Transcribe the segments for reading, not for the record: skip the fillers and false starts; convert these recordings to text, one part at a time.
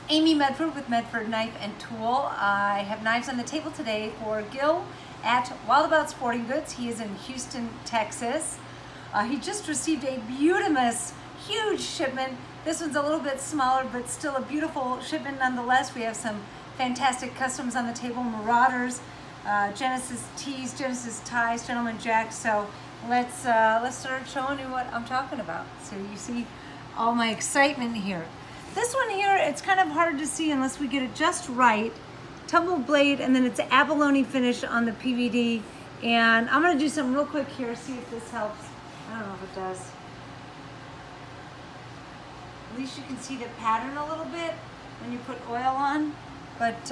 Amy Medford with Medford Knife and Tool. I have knives on the table today for Gil at Wildabout Sporting Goods. He is in Houston, Texas. He just received a beautimous, huge shipment. This one's a little bit smaller, but still a beautiful shipment nonetheless. We have some fantastic customs on the table, Marauders, Genesis tees, Genesis ties, Gentleman Jacks. So let's start showing you what I'm talking about. So you see all my excitement here. This one here, it's kind of hard to see unless we get it just right. Tumble blade, and then it's abalone finish on the PVD. And I'm gonna do something real quick here, see if this helps. I don't know if it does. At least you can see the pattern a little bit when you put oil on. But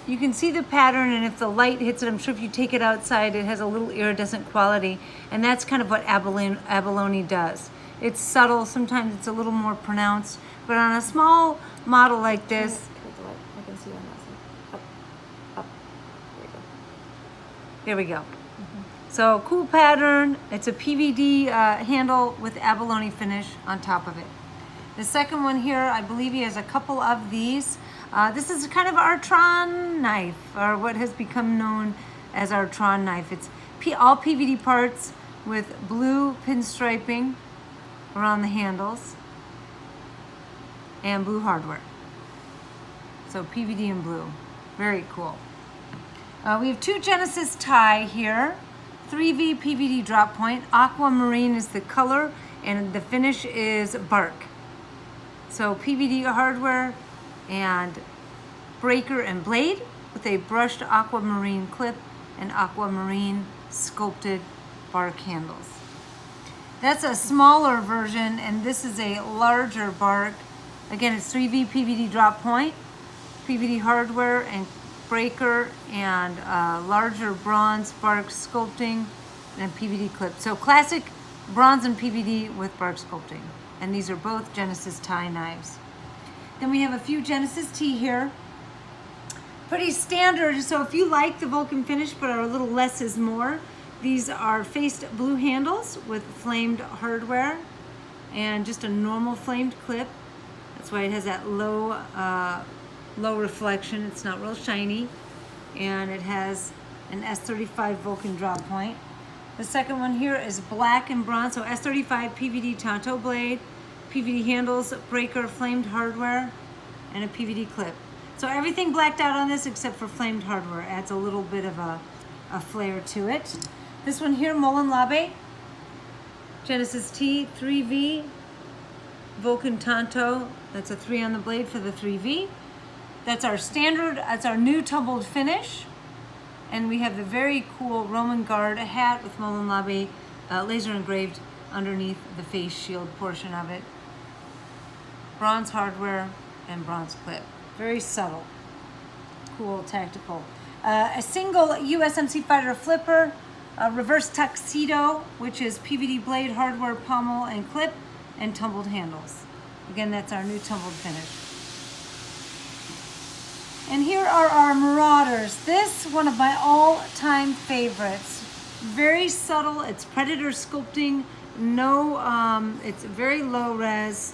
you can see the pattern, and if the light hits it, I'm sure if you take it outside, it has a little iridescent quality. And that's kind of what abalone does. It's subtle, sometimes it's a little more pronounced, but on a small model like this, I can see on that side. Up. There we go. So cool pattern. It's a PVD handle with abalone finish on top of it. The second one here, I believe he has a couple of these. This is kind of our Tron knife, or what has become known as our Tron knife. It's all PVD parts with blue pinstriping around the handles and blue hardware. So PVD and blue, very cool. We have two Genesis tie here, 3V PVD drop point. Aquamarine is the color and the finish is bark. So PVD hardware and breaker and blade with a brushed aquamarine clip and aquamarine sculpted bark handles. That's a smaller version, and this is a larger bark. Again, it's 3V PVD drop point, PVD hardware and breaker, and larger bronze bark sculpting and PVD clip. So classic bronze and PVD with bark sculpting. And these are both Genesis tie knives. Then we have a few Genesis T here. Pretty standard, so if you like the Vulcan finish but are a little less is more, these are faced blue handles with flamed hardware and just a normal flamed clip. That's why it has that low reflection. It's not real shiny. And it has an S35 Vulcan drop point. The second one here is black and bronze, so S35 PVD Tonto blade, PVD handles, breaker, flamed hardware, and a PVD clip. So everything blacked out on this except for flamed hardware. Adds a little bit of a flair to it. This one here, Molon Labe, Genesis T, 3V, Vulcan Tonto. That's a 3 on the blade for the 3V. That's our standard, that's our new tumbled finish. And we have the very cool Roman Guard hat with Molon Labe laser engraved underneath the face shield portion of it. Bronze hardware and bronze clip. Very subtle, cool, tactical. A single USMC Fighter flipper, a reverse tuxedo, which is PVD blade, hardware, pommel, and clip, and tumbled handles. Again, that's our new tumbled finish. And here are our Marauders. This, one of my all-time favorites. Very subtle, it's Predator sculpting, it's very low res.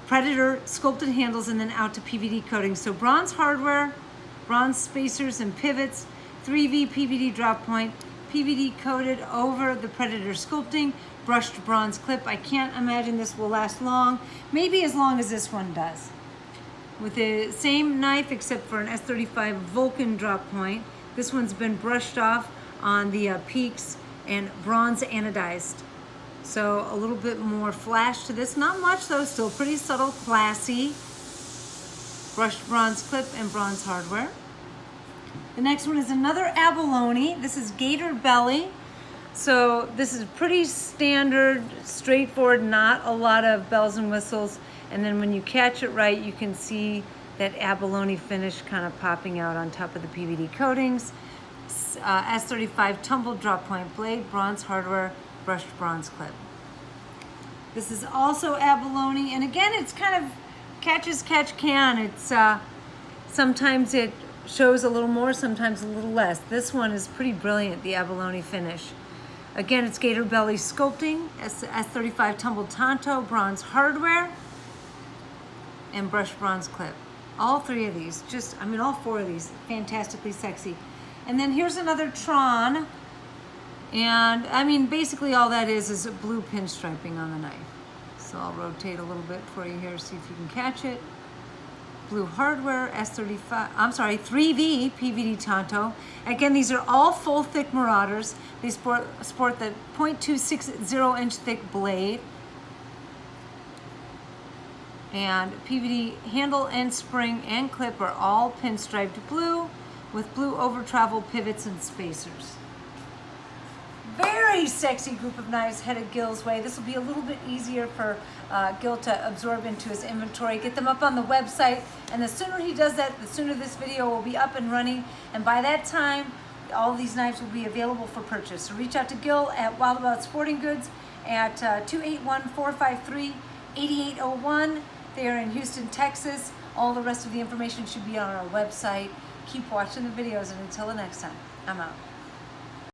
Predator sculpted handles and then out to PVD coating. So bronze hardware, bronze spacers and pivots, 3V PVD drop point, PVD coated over the Predator sculpting, brushed bronze clip. I can't imagine this will last long, maybe as long as this one does. With the same knife except for an S35 Vulcan drop point. This one's been brushed off on the peaks and bronze anodized. So a little bit more flash to this. Not much though, still pretty subtle, classy. Brushed bronze clip and bronze hardware. The next one is another abalone. This is Gator Belly. So this is pretty standard, straightforward, not a lot of bells and whistles. And then when you catch it right, you can see that abalone finish kind of popping out on top of the PVD coatings. S35 tumbled drop point blade, bronze hardware, brushed bronze clip. This is also abalone, and again, it's kind of catch as catch can. It's sometimes it shows a little more, sometimes a little less. This one is pretty brilliant, the abalone finish. Again, it's Gator Belly sculpting, S35 tumbled Tonto, bronze hardware, and brushed bronze clip. All three of these, all four of these, fantastically sexy. And then here's another Tron. And I mean, basically all that is a blue pinstriping on the knife. So I'll rotate a little bit for you here, see if you can catch it. Blue hardware, S35, 3V PVD Tonto. Again, these are all full thick Marauders. They sport the .260 inch thick blade. And PVD handle and spring and clip are all pinstriped blue with blue over travel pivots and spacers. Very sexy group of knives headed Gil's way. This will be a little bit easier for Gil to absorb into his inventory. Get them up on the website, and the sooner he does that, the sooner this video will be up and running. And by that time, all of these knives will be available for purchase. So reach out to Gil at Wild About Sporting Goods at 281-453-8801. They are in Houston, Texas. All the rest of the information should be on our website. Keep watching the videos, and until the next time, I'm out.